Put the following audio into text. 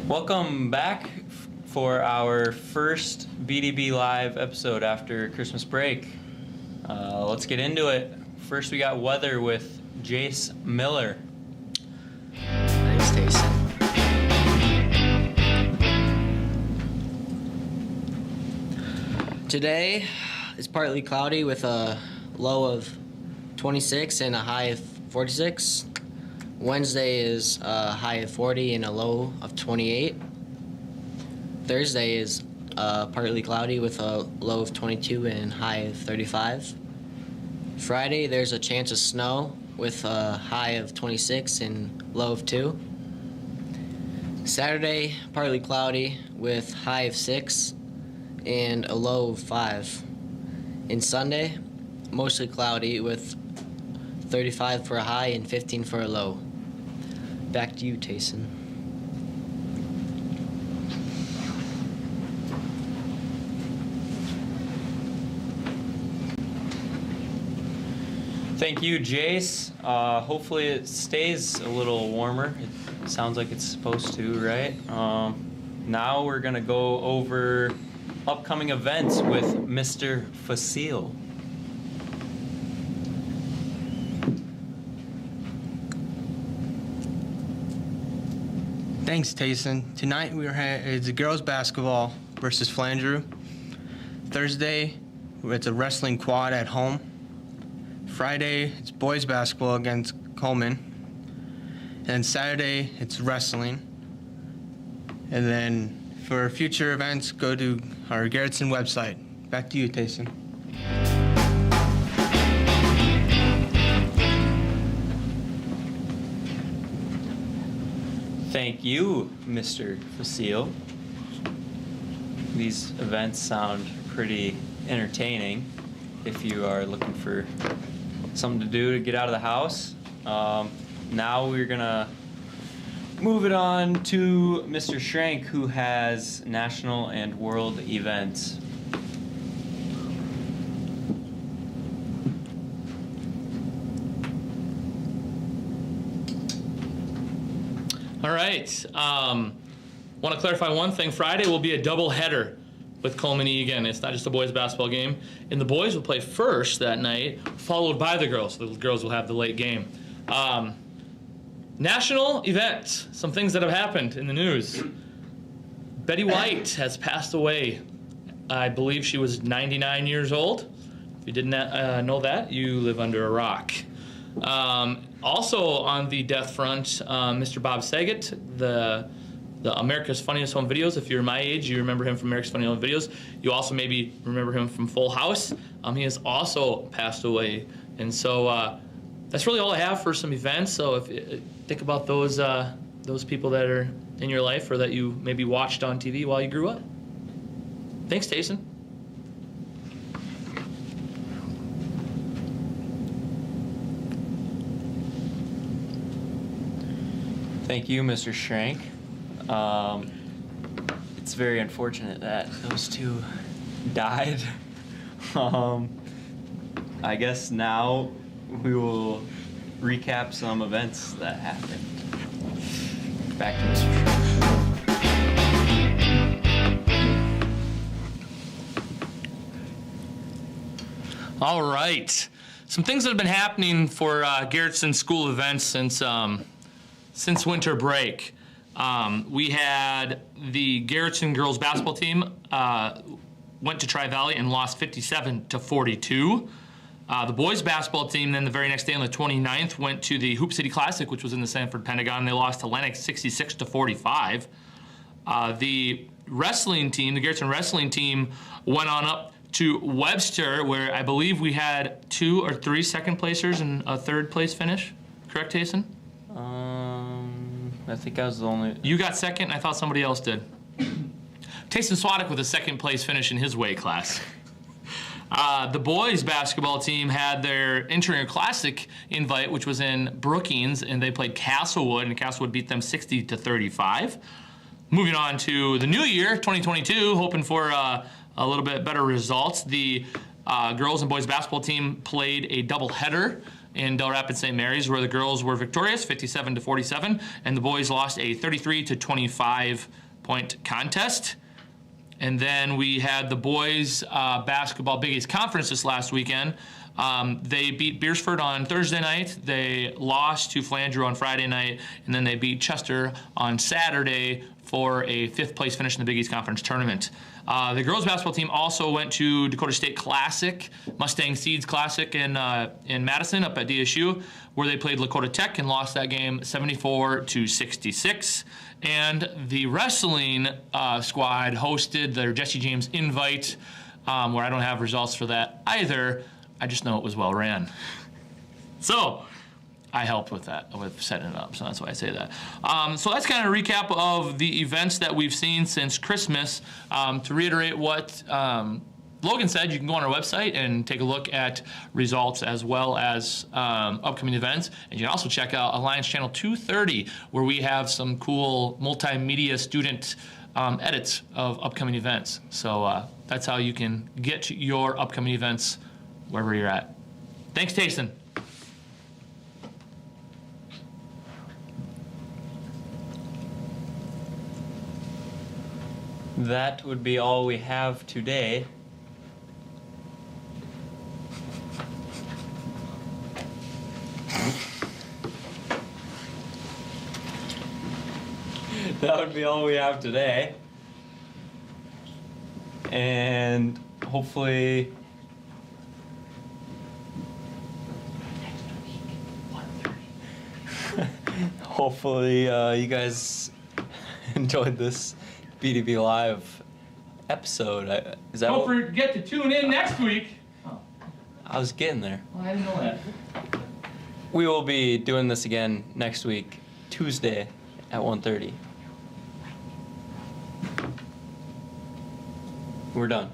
Welcome back for our first BDB Live episode after Christmas break. Let's get into it. First, we got weather with Jace Miller. Thanks, Jason. Today is partly cloudy with a low of 26 and a high of 46. Wednesday is a high of 40 and a low of 28. Thursday is partly cloudy with a low of 22 and high of 35. Friday, there's a chance of snow with a high of 26 and low of 2. Saturday, partly cloudy with high of 6 and a low of 5. And Sunday, mostly cloudy with 35 for a high and 15 for a low. Back to you, Tayson. Thank you, Jace. Hopefully it stays a little warmer. It sounds like it's supposed to, right? Now we're going to go over upcoming events with Mr. Facile. Thanks, Tayson. Tonight it's girls basketball versus Flandreau. Thursday, it's a wrestling quad at home. Friday, it's boys basketball against Coleman. And Saturday, it's wrestling. And then for future events, go to our Garrettson website. Back to you, Tayson. Thank you, Mr. Facile. These events sound pretty entertaining if you are looking for something to do to get out of the house. Now we're gonna move it on to Mr. Schrank, who has national and world events. All right. Want to clarify one thing. Friday will be a double header with Coleman Egan. It's not just a boys basketball game. And the boys will play first that night, followed by the girls. The girls will have the late game. National events. Some things that have happened in the news. Betty White has passed away. I believe she was 99 years old. If you didn't know that, you live under a rock. Also on the death front, Mr. Bob Saget, the America's Funniest Home Videos. If you're my age, you remember him from America's Funniest Home Videos. You also maybe remember him from Full House. He has also passed away. And so that's really all I have for some events. So if you think about those people that are in your life or that you maybe watched on TV while you grew up. Thanks, Tayson. Thank you, Mr. Schrank. It's very unfortunate that those two died. I guess now we will recap some events that happened. Back to Mr. Schrank. All right. Some things that have been happening for Garrettson school events since winter break. We had the Garrettson girls basketball team went to Tri-Valley and lost 57-42. The boys basketball team then the very next day on the 29th went to the Hoop City Classic, which was in the Sanford Pentagon. They lost to Lennox 66-45. The wrestling team, the Garrettson wrestling team, went on up to Webster, where I believe we had 2 or 3 second placers and a third place finish. Correct, Tayson? I think I was the only... You got second, I thought somebody else did. Tayson Swadek with a second place finish in his weight class. The boys basketball team had their Interior Classic invite, which was in Brookings, and they played Castlewood, and Castlewood beat them 60-35. Moving on to the new year, 2022, hoping for a little bit better results. The girls and boys basketball team played a doubleheader in Del Rapids St. Mary's, where the girls were victorious, 57-47, and the boys lost a 33-25 point contest. And then we had the boys basketball Big East Conference this last weekend. They beat Beersford on Thursday night. They lost to Flandreau on Friday night, and then they beat Chester on Saturday for a 5th place finish in the Big East Conference tournament. The girls basketball team also went to Dakota State Classic, Mustang Seeds Classic in Madison up at DSU, where they played Lakota Tech and lost that game 74-66. And the wrestling squad hosted their Jesse James Invite, where I don't have results for that either. I just know it was well ran. So I helped with that, with setting it up, so that's why I say that. So that's kind of a recap of the events that we've seen since Christmas. To reiterate what Logan said, you can go on our website and take a look at results as well as upcoming events. And you can also check out Alliance Channel 230, where we have some cool multimedia student edits of upcoming events. So that's how you can get to your upcoming events wherever you're at. Thanks, Tayson. That would be all we have today. That would be all we have today. And hopefully hopefully you guys enjoyed this BDB Live episode. Is that Don't what? forget to tune in next week. Oh, I was getting there. well, I didn't know that. We will be doing this again next week, Tuesday at 1:30. We're done.